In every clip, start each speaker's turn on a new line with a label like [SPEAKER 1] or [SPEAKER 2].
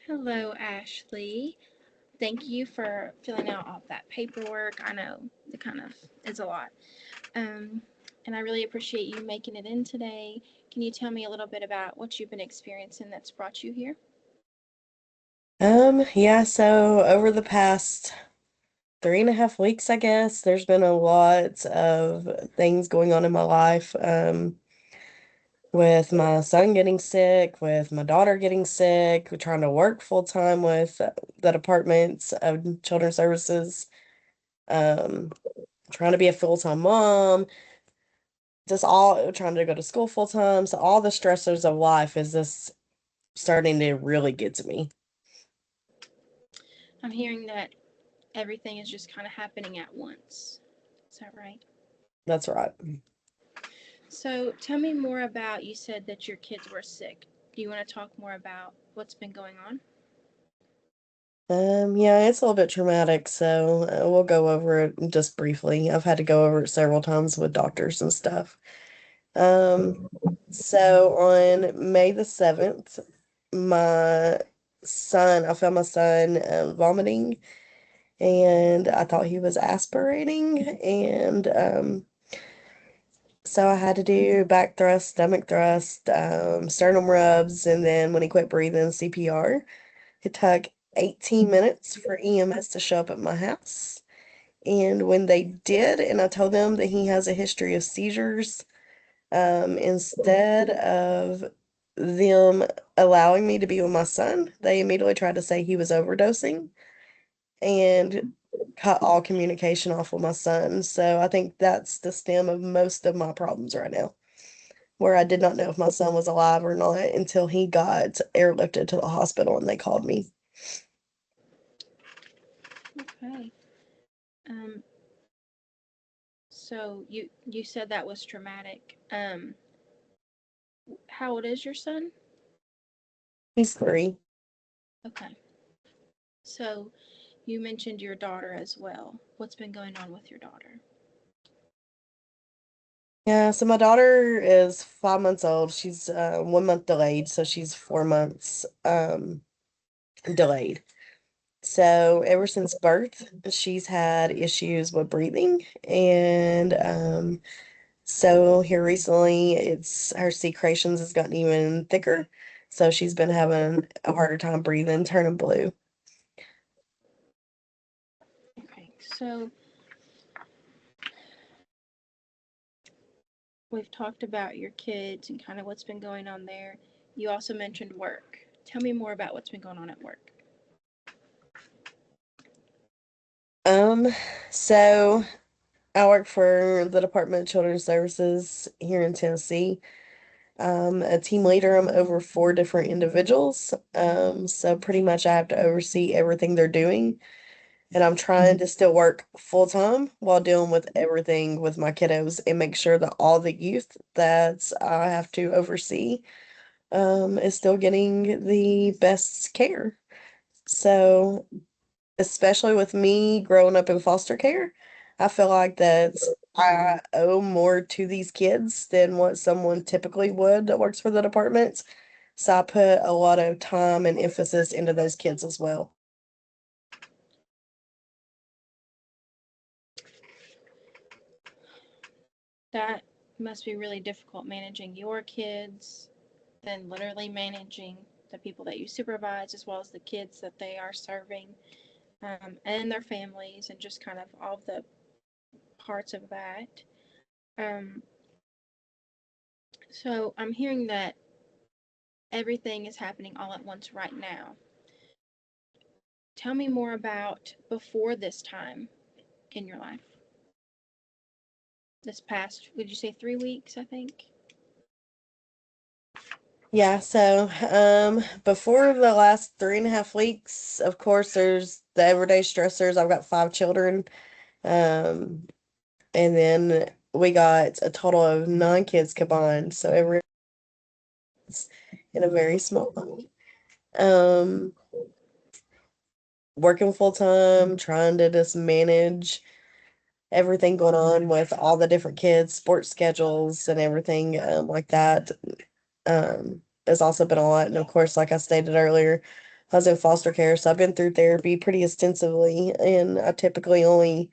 [SPEAKER 1] Hello, Ashley. Thank you for filling out all that paperwork. I know it kind of is a lot. Um, and I really appreciate you making it in today. Can you tell me a little bit about what you've been experiencing that's brought you here?
[SPEAKER 2] Yeah, so over the past 3.5 weeks, I guess, there's been a lot of things going on in my life. With my son getting sick, with my daughter getting sick, with trying to work full time with the Department of Children's Services, um, trying to be a full-time mom, just all trying to go to school full time. So all the stressors of life is just starting to really get to me.
[SPEAKER 1] I'm hearing that everything is just kind of happening at once. Is that right?
[SPEAKER 2] That's right.
[SPEAKER 1] So tell me more about you said that your kids were sick. Do you want to talk more about what's been going on?
[SPEAKER 2] Yeah, it's a little bit traumatic, so we'll go over it just briefly. I've had to go over it several times with doctors and stuff. Um, so on May the 7th, I found my son vomiting, and I thought he was aspirating, and so I had to do back thrust, stomach thrust, sternum rubs, and then when he quit breathing, CPR. It took 18 minutes for EMS to show up at my house. And when they did, and I told them that he has a history of seizures, instead of them allowing me to be with my son, they immediately tried to say he was overdosing and cut all communication off with my son. So I think that's the stem of most of my problems right now, where I did not know if my son was alive or not until he got airlifted to the hospital and they called me.
[SPEAKER 1] Okay. Um, so you said that was traumatic. How old is your son?
[SPEAKER 2] He's 3.
[SPEAKER 1] Okay. So you mentioned your daughter as well. What's been going on with your daughter?
[SPEAKER 2] Yeah, so my daughter is 5 months old. She's 1 month delayed, so she's 4 months delayed. So ever since birth, she's had issues with breathing, and so here recently, it's her secretions has gotten even thicker, so she's been having a harder time breathing, turning blue.
[SPEAKER 1] Okay. So we've talked about your kids and kind of what's been going on there. You also mentioned work. Tell me more about what's been going on at work.
[SPEAKER 2] Um, so I work for the Department of Children's Services here in Tennessee. A team leader. I'm over 4 different individuals. So pretty much I have to oversee everything they're doing. And I'm trying to still work full time while dealing with everything with my kiddos and make sure that all the youth that I have to oversee is still getting the best care. So especially with me growing up in foster care, I feel like that I owe more to these kids than what someone typically would that works for the department. So I put a lot of time and emphasis into those kids as well.
[SPEAKER 1] That must be really difficult managing your kids, then literally managing the people that you supervise as well as the kids that they are serving, and their families, and just kind of all of the parts of that. Um, so I'm hearing that everything is happening all at once right now. Tell me more about before this time in your life. This past, would you say 3 weeks, I think?
[SPEAKER 2] Yeah, so before the last 3.5 weeks, of course, there's the everyday stressors. I've got 5 children. Um, and then we got a total of 9 kids combined. So everyone's in a very small home. Um, Working full time, trying to just manage everything going on with all the different kids, sports schedules, and everything like that. Has also been a lot. And of course, like I stated earlier, I was in foster care, so I've been through therapy pretty extensively, and I typically only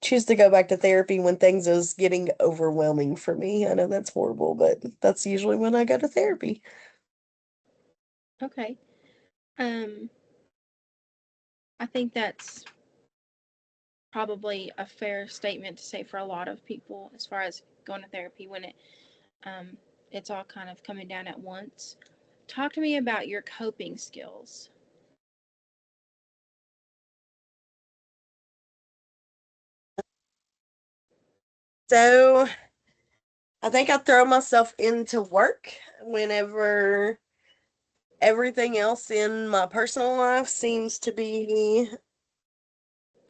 [SPEAKER 2] choose to go back to therapy when things is getting overwhelming for me. I know that's horrible, but that's usually when I go to therapy.
[SPEAKER 1] Okay. Um, I think that's probably a fair statement to say for a lot of people as far as going to therapy when um, it's all kind of coming down at once. Talk to me about your coping skills.
[SPEAKER 2] So I think I throw myself into work whenever everything else in my personal life seems to be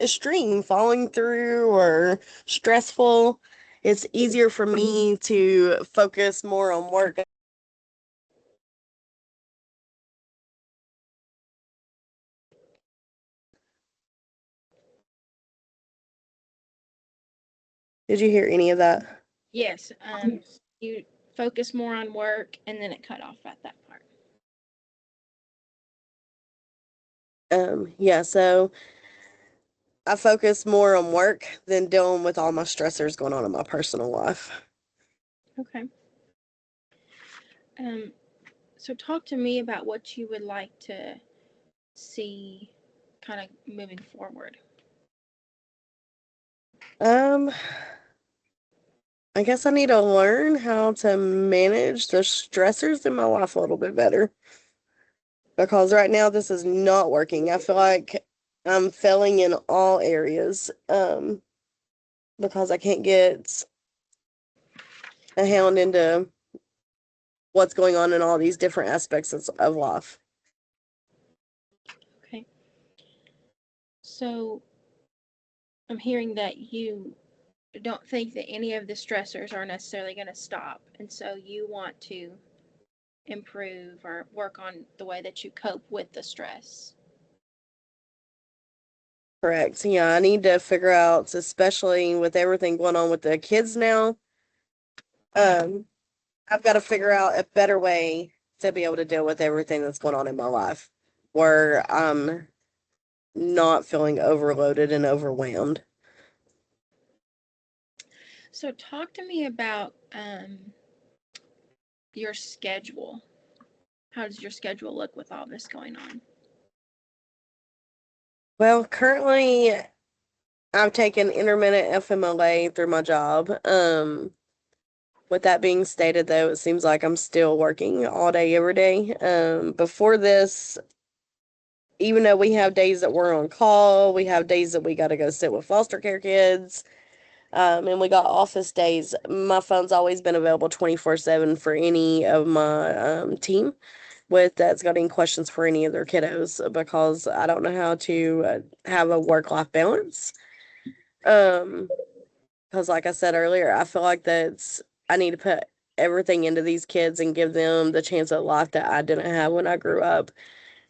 [SPEAKER 2] extreme, falling through or stressful. It's easier for me to focus more on work. Did you hear any of that?
[SPEAKER 1] Yes, you focus more on work and then it cut off at that part.
[SPEAKER 2] Yeah, so I focus more on work than dealing with all my stressors going on in my personal life.
[SPEAKER 1] Okay. Um, so talk to me about what you would like to see kind of moving forward.
[SPEAKER 2] Um, I guess I need to learn how to manage the stressors in my life a little bit better because right now this is not working. I feel like I'm failing in all areas because I can't get a hand into what's going on in all these different aspects of life.
[SPEAKER 1] Okay. So I'm hearing that you don't think that any of the stressors are necessarily going to stop. And so you want to improve or work on the way that you cope with the stress.
[SPEAKER 2] Correct. Yeah, I need to figure out, especially with everything going on with the kids now. Um, I've got to figure out a better way to be able to deal with everything that's going on in my life where I'm not feeling overloaded and overwhelmed.
[SPEAKER 1] So talk to me about your schedule. How does your schedule look with all this going on?
[SPEAKER 2] Well, currently I've taken intermittent FMLA through my job. With that being stated, though, it seems like I'm still working all day, every day. Before this, even though we have days that we're on call, we have days that we got to go sit with foster care kids, and we got office days. My phone's always been available 24/7 for any of my team with that's got any questions for any of their kiddos because I don't know how to have a work life balance. Um, because like I said earlier, I feel like I need to put everything into these kids and give them the chance at life that I didn't have when I grew up.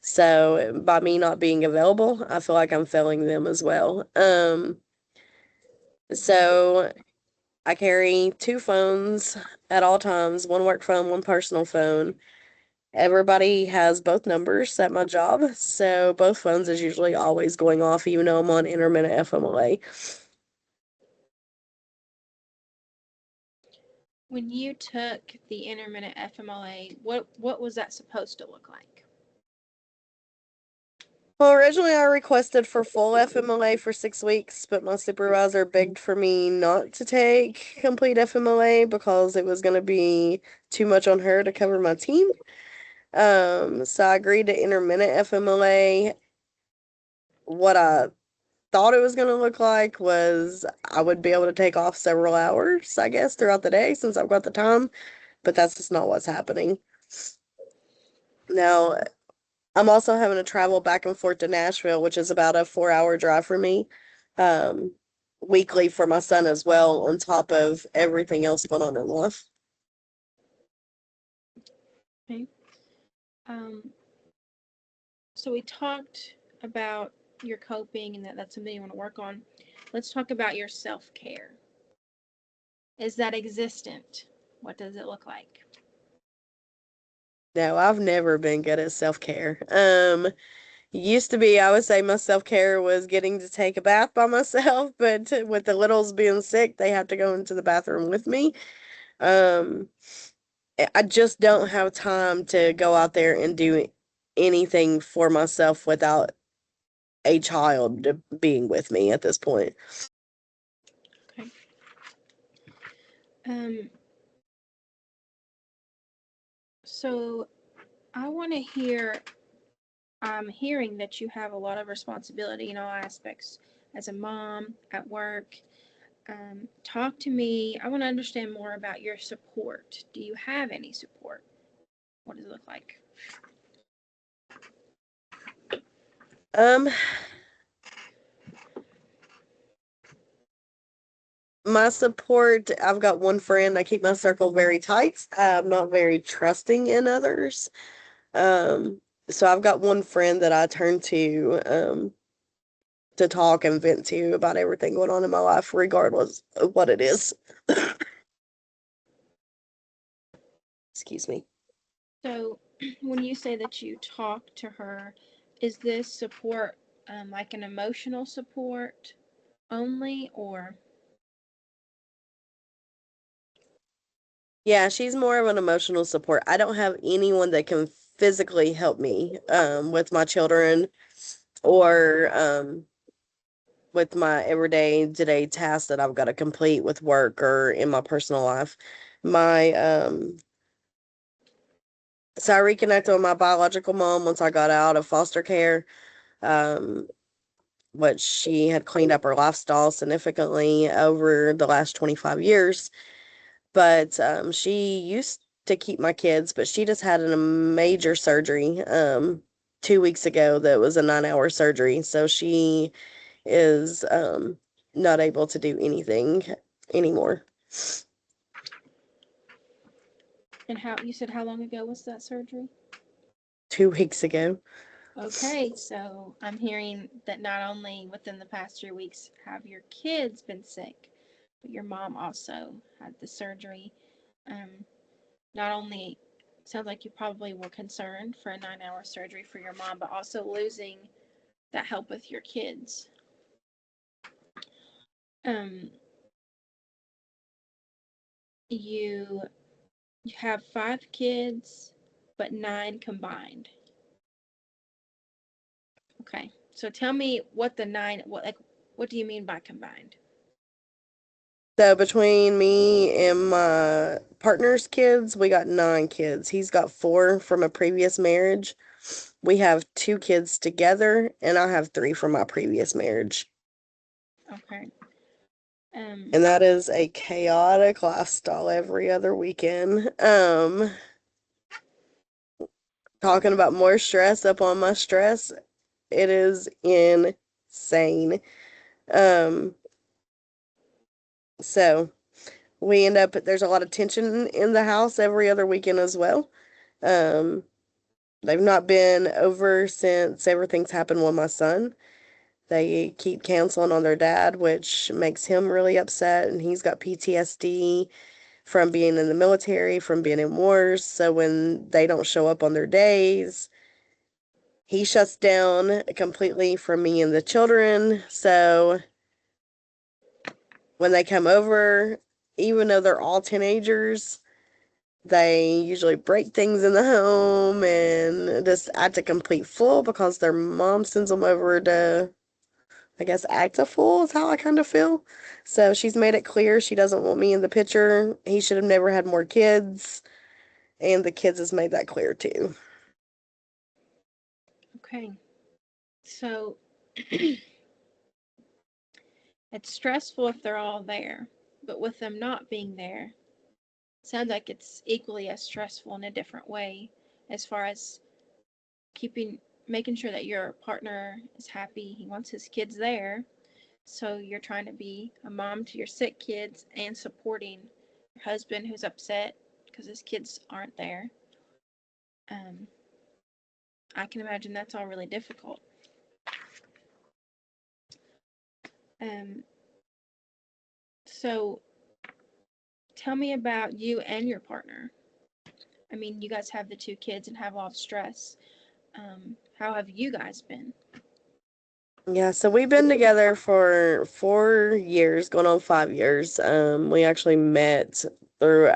[SPEAKER 2] So by me not being available, I feel like I'm failing them as well. So I carry two phones at all times, one work phone, one personal phone. Everybody has both numbers at my job, so both phones is usually always going off, even though I'm on intermittent FMLA.
[SPEAKER 1] When you took the intermittent FMLA, what was that supposed to look like?
[SPEAKER 2] Well, originally I requested for full FMLA for 6 weeks, but my supervisor begged for me not to take complete FMLA because it was going to be too much on her to cover my team. So I agreed to intermittent FMLA. What I thought it was going to look like was I would be able to take off several hours, I guess, throughout the day since I've got the time, but that's just not what's happening. Now, I'm also having to travel back and forth to Nashville, which is about a 4 hour drive for me, um, weekly for my son as well, on top of everything else going on in life.
[SPEAKER 1] Okay. Um, so we talked about your coping and that's something you want to work on. Let's talk about your self care. Is that existent? What does it look like?
[SPEAKER 2] No, I've never been good at self care. Used to be, I would say my self care was getting to take a bath by myself, but with the littles being sick, they have to go into the bathroom with me. Um, I just don't have time to go out there and do anything for myself without a child being with me at this point.
[SPEAKER 1] Okay. Um, so I want to hear, I'm hearing that you have a lot of responsibility in all aspects as a mom, at work. Talk to me. I want to understand more about your support. Do you have any support? What does it look like?
[SPEAKER 2] Um, my support, I've got one friend. I keep my circle very tight. I'm not very trusting in others. Um, so I've got one friend that I turn to talk and vent to about everything going on in my life, regardless of what it is. Excuse me.
[SPEAKER 1] So, when you say that you talk to her, is this support like an emotional support only, or
[SPEAKER 2] Yeah, she's more of an emotional support. I don't have anyone that can physically help me with my children or with my everyday today tasks that I've got to complete with work or in my personal life. My so I reconnected with my biological mom once I got out of foster care. Um, which she had cleaned up her lifestyle significantly over the last 25 years. But she used to keep my kids, but she just had a major surgery 2 weeks ago that was a 9-hour surgery. So she is not able to do anything anymore.
[SPEAKER 1] and how you said how long ago was that surgery?
[SPEAKER 2] 2 weeks ago.
[SPEAKER 1] Okay, so I'm hearing that not only within the past 3 weeks have your kids been sick, but your mom also had the surgery. Um, Not only sounds like you probably were concerned for a 9-hour surgery for your mom, but also losing that help with your kids. Um, you you have 5 kids, but 9 combined. Okay, so tell me what the 9, what do you mean by combined?
[SPEAKER 2] So between me and my partner's kids, we got 9 kids. He's got 4 from a previous marriage. We have 2 kids together, and I have 3 from my previous marriage.
[SPEAKER 1] Okay. Um,
[SPEAKER 2] And that is a chaotic lifestyle every other weekend. Talking about more stress up on my stress, it is insane. Um, so we end up, there's a lot of tension in the house every other weekend as well. Um, they've not been over since everything's happened with my son. They keep canceling on their dad, which makes him really upset, and he's got PTSD from being in the military, from being in wars. So when they don't show up on their days, he shuts down completely from me and the children. So when they come over, even though they're all teenagers, they usually break things in the home and just act a complete fool because their mom sends them over to, I guess, act a fool is how I kind of feel. So she's made it clear she doesn't want me in the picture. He should have never had more kids. And the kids has made that clear too.
[SPEAKER 1] okay. So it's stressful if they're all there, but with them not being there, sounds like it's equally as stressful in a different way as far as keeping making sure that your partner is happy. He wants his kids there. So you're trying to be a mom to your sick kids and supporting your husband who's upset because his kids aren't there. Um, I can imagine that's all really difficult. Um, so tell me about you and your partner. I mean, you guys have the 2 kids and have a lot of stress. How have you guys been?
[SPEAKER 2] Yeah, so we've been together for 4 years, going on 5 years. We actually met through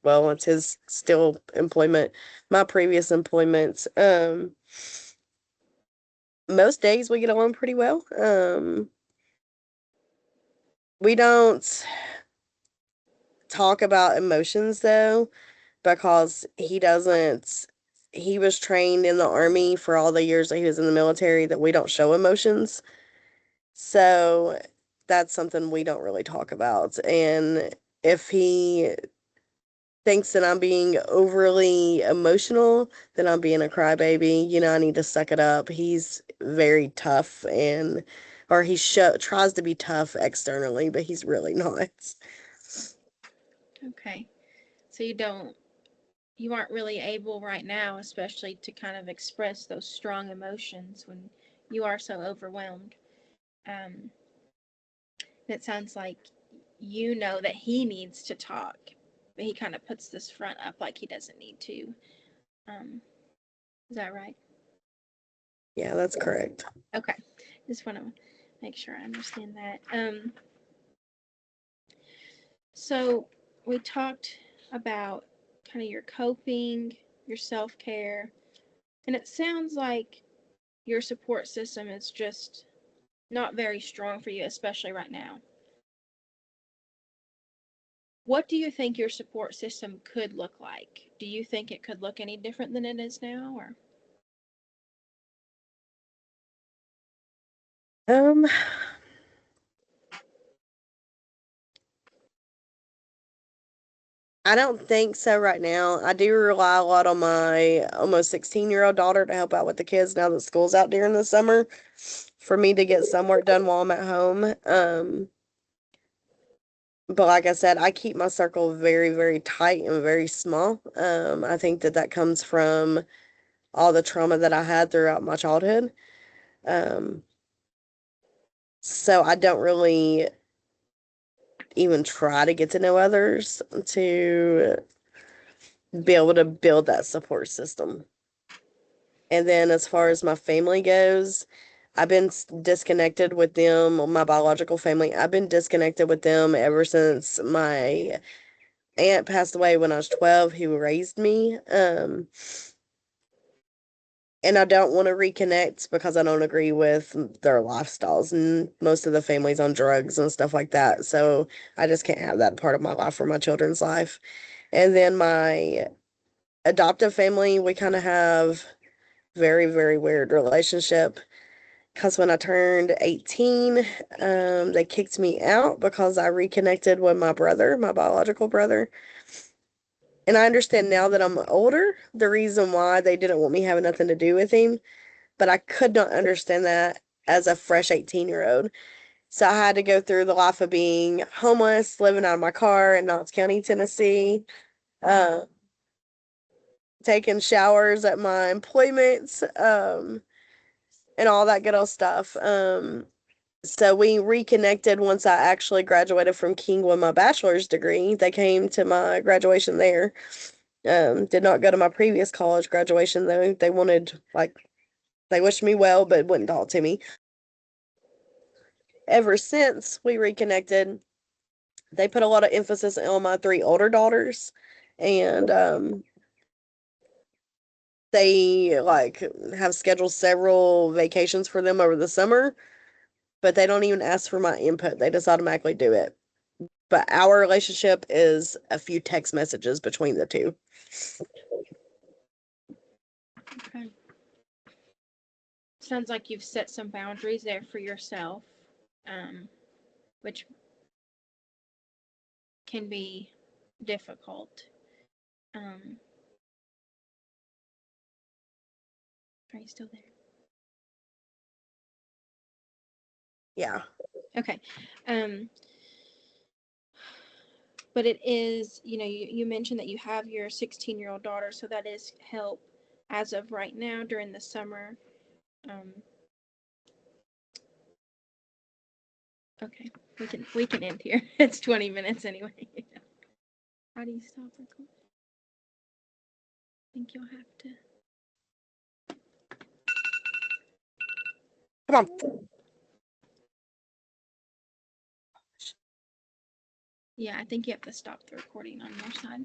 [SPEAKER 2] it's his still employment, my previous employment. Most days we get along pretty well. We don't talk about emotions though, because he was trained in the army for all the years that he was in the military that we don't show emotions. So that's something we don't really talk about. And if he thinks that I'm being overly emotional, then I'm being a crybaby. I need to suck it up. He's very tough or tries to be tough externally, but he's really not.
[SPEAKER 1] Okay. So you aren't really able right now, especially to kind of express those strong emotions when you are so overwhelmed. Um, it sounds like you know that he needs to talk, but he kind of puts this front up like he doesn't need to. Um, is that right?
[SPEAKER 2] Yeah, that's correct.
[SPEAKER 1] Okay. Just want to make sure I understand that. So we talked about kind of your coping, your self care, and it sounds like your support system is just not very strong for you, especially right now. What do you think your support system could look like? Do you think it could look any different than it is now, or?
[SPEAKER 2] Um, I don't think so right now. I do rely a lot on my almost 16-year-old daughter to help out with the kids now that school's out during the summer for me to get some work done while I'm at home. But like I said, I keep my circle very, very tight and very small. I think that that comes from all the trauma that I had throughout my childhood. Um, so I don't really even try to get to know others to be able to build that support system. And then as far as my family goes, I've been disconnected with them, my biological family. I've been disconnected with them ever since my aunt passed away when I was 12, who raised me. And I don't want to reconnect because I don't agree with their lifestyles, and most of the family's on drugs and stuff like that. So I just can't have that part of my life or my children's life. And then my adoptive family, we kind of have very, very weird relationship because when I turned 18, they kicked me out because I reconnected with my brother, my biological brother. And I understand now that I'm older, the reason why they didn't want me having nothing to do with him, but I could not understand that as a fresh 18-year-old. So I had to go through the life of being homeless, living out of my car in Knox County, Tennessee, uh, taking showers at my employments, and all that good old stuff. So we reconnected once I actually graduated from King with my bachelor's degree. They came to my graduation there. Did not go to my previous college graduation though. They wished me well, but wouldn't talk to me. Ever since we reconnected, they put a lot of emphasis on my three older daughters, and they have scheduled several vacations for them over the summer, but they don't even ask for my input. They just automatically do it. But our relationship is a few text messages between the two.
[SPEAKER 1] Okay. Sounds like you've set some boundaries there for yourself, which can be difficult. Um, are you still there?
[SPEAKER 2] Yeah.
[SPEAKER 1] Okay. Um, but it is, you mentioned that you have your 16-year-old daughter, so that is help as of right now during the summer. Um, okay, we can end here. It's 20 minutes anyway. How do you stop recording? I think you'll have to. Yeah, I think you have to stop the recording on your side.